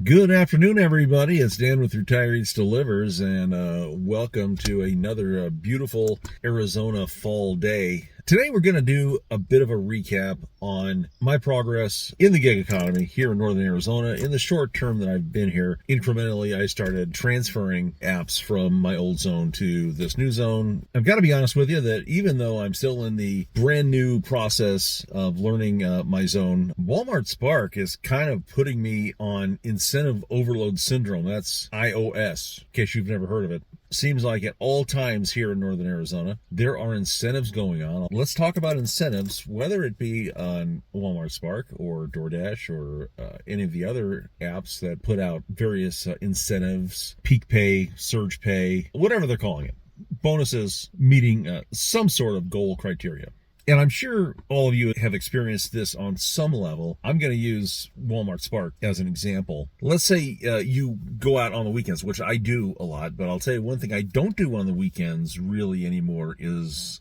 Good afternoon, everybody. It's Dan with Retire Eats Delivers, and welcome to another beautiful Arizona fall day. Today, we're going to do a bit of a recap on my progress in the gig economy here in Northern Arizona. In the short term that I've been here, incrementally, I started transferring apps from my old zone to this new zone. I've got to be honest with you that even though I'm still in the brand new process of learning my zone, Walmart Spark is kind of putting me on incentive overload syndrome. That's iOS, in case you've never heard of it. Seems like at all times here in Northern Arizona, there are incentives going on. Let's talk about incentives, whether it be on Walmart Spark or DoorDash or any of the other apps that put out various incentives, peak pay, surge pay, whatever they're calling it. Bonuses meeting some sort of goal criteria. And I'm sure all of you have experienced this on some level. I'm going to use Walmart Spark as an example. Let's say you go out on the weekends, which I do a lot, but I'll tell you one thing I don't do on the weekends really anymore is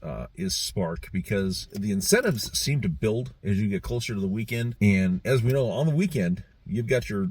Spark, because the incentives seem to build as you get closer to the weekend. And as we know, on the weekend, You've got your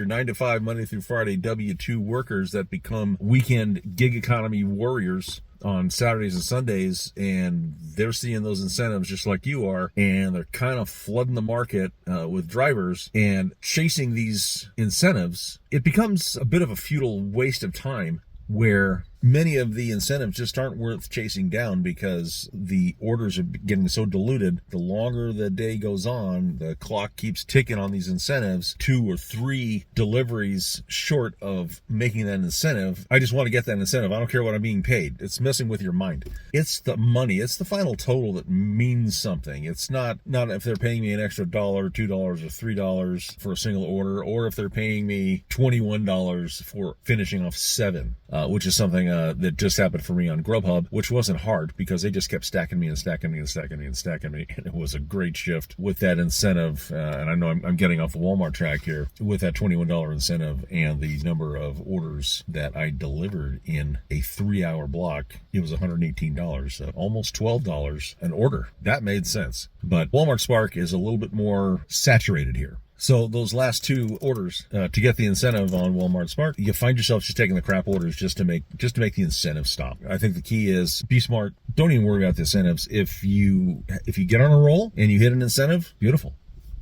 9 to 5 Monday through Friday W-2 workers that become weekend gig economy warriors on Saturdays and Sundays, and they're seeing those incentives just like you are, and they're kind of flooding the market with drivers and chasing these incentives. It becomes a bit of a futile waste of time where many of the incentives just aren't worth chasing down because the orders are getting so diluted. The longer the day goes on, the clock keeps ticking on these incentives. 2 or 3 deliveries short of making that incentive. I just want to get that incentive. I don't care what I'm being paid. It's messing with your mind. It's the money. It's the final total that means something. It's not if they're paying me an extra $1, $2, or $3 for a single order, or if they're paying me $21 for finishing off 7, which is something that just happened for me on Grubhub, which wasn't hard because they just kept stacking me and stacking me and stacking me and stacking me. And it was a great shift with that incentive. And I know I'm getting off the Walmart track here with that $21 incentive and the number of orders that I delivered in a 3-hour block. It was $118, so almost $12 an order. That made sense. But Walmart Spark is a little bit more saturated here. So those last 2 orders to get the incentive on Walmart Spark, you find yourself just taking the crap orders just to make the incentive stop. I think the key is be smart. Don't even worry about the incentives. If you get on a roll and you hit an incentive, beautiful.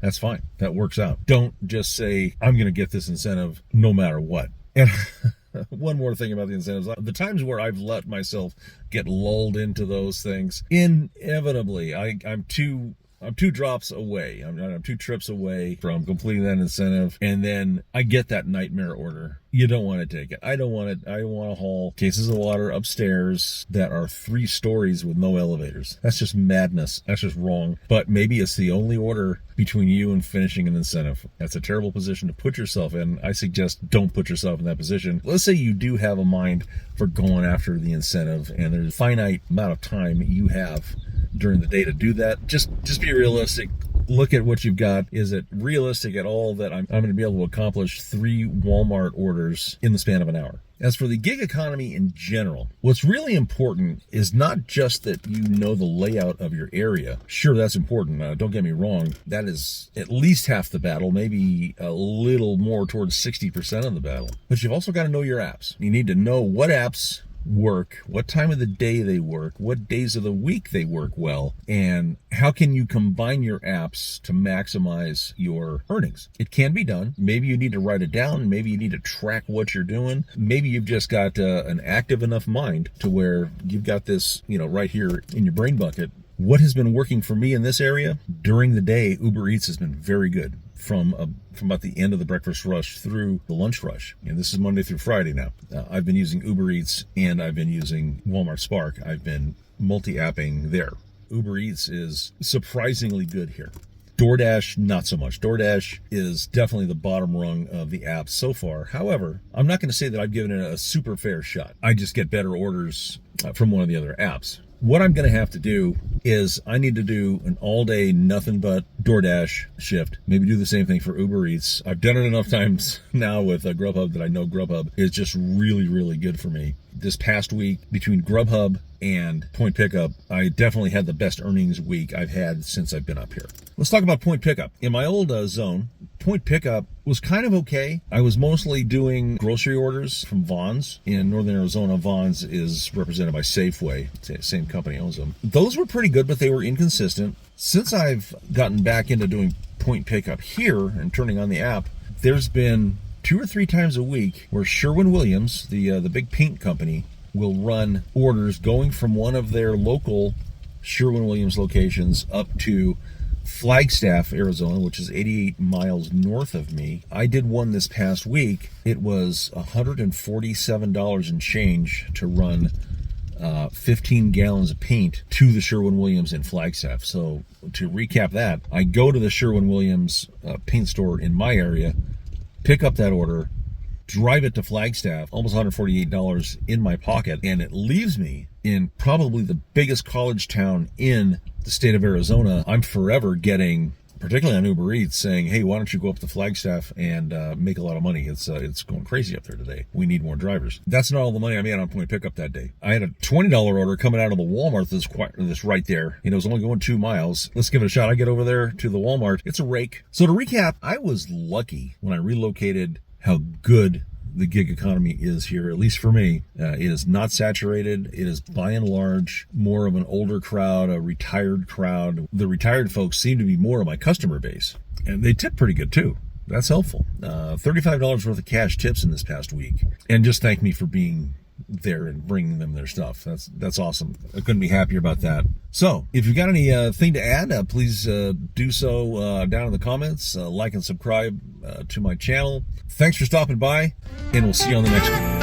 That's fine. That works out. Don't just say, I'm going to get this incentive no matter what. And one more thing about the incentives. The times where I've let myself get lulled into those things, inevitably, I'm 2 drops away. I'm 2 trips away from completing that incentive, and then I get that nightmare order. You don't want to take it. I don't want it. I want to haul cases of water upstairs that are 3 stories with no elevators. That's just madness. That's just wrong. But maybe it's the only order between you and finishing an incentive. That's a terrible position to put yourself in. I suggest don't put yourself in that position. Let's say you do have a mind for going after the incentive, and there's a finite amount of time you have during the day to do that. Just be realistic. Look at what you've got. Is it realistic at all that I'm going to be able to accomplish 3 Walmart orders in the span of an hour? As for the gig economy in general, what's really important is not just that you know the layout of your area. Sure, that's important. Don't get me wrong. That is at least half the battle, maybe a little more towards 60% of the battle. But you've also got to know your apps. You need to know what apps work, what time of the day they work, what days of the week they work well, and how can you combine your apps to maximize your earnings. It can be done. Maybe you need to write it down. Maybe you need to track what you're doing. Maybe you've just got an active enough mind to where you've got this, right here in your brain bucket. What has been working for me in this area? During the day, Uber Eats has been very good. From about the end of the breakfast rush through the lunch rush. And this is Monday through Friday now. I've been using Uber Eats and I've been using Walmart Spark. I've been multi-apping there. Uber Eats is surprisingly good here. DoorDash, not so much. DoorDash is definitely the bottom rung of the apps so far. However, I'm not going to say that I've given it a super fair shot. I just get better orders from one of the other apps. What I'm going to have to do is I need to do an all-day nothing but DoorDash shift. Maybe do the same thing for Uber Eats. I've done it enough times now with Grubhub that I know Grubhub is just really, really good for me. This past week, between Grubhub and Point Pickup, I definitely had the best earnings week I've had since I've been up here. Let's talk about Point Pickup. In my old zone, Point Pickup was kind of okay. I was mostly doing grocery orders from Vons. In Northern Arizona, Vons is represented by Safeway. Same company owns them. Those were pretty good, but they were inconsistent. Since I've gotten back into doing Point Pickup here and turning on the app, there's been 2 or 3 times a week where Sherwin-Williams, the big paint company, will run orders going from one of their local Sherwin-Williams locations up to Flagstaff, Arizona, which is 88 miles north of me. I did one this past week. It was $147 and change to run 15 gallons of paint to the Sherwin-Williams in Flagstaff. So to recap that, I go to the Sherwin-Williams paint store in my area, pick up that order, drive it to Flagstaff, almost $148 in my pocket, and it leaves me in probably the biggest college town in the state of Arizona. I'm forever getting, particularly on Uber Eats, saying, hey, why don't you go up to Flagstaff and make a lot of money? It's going crazy up there today. We need more drivers. That's not all the money I made on Point Pickup that day. I had a $20 order coming out of the Walmart that's right there. It was only going 2 miles. Let's give it a shot. I get over there to the Walmart. It's a rake. So to recap, I was lucky when I relocated how good the gig economy is here, at least for me. It is not saturated. It is by and large more of an older crowd, a retired crowd. The retired folks seem to be more of my customer base, and they tip pretty good too. That's helpful. $35 worth of cash tips in this past week, and just thank me for being there and bringing them their stuff. That's awesome. I couldn't be happier about that. So if you've got anything to add, please do so down in the comments. Like and subscribe to my channel. Thanks for stopping by, and we'll see you on the next one.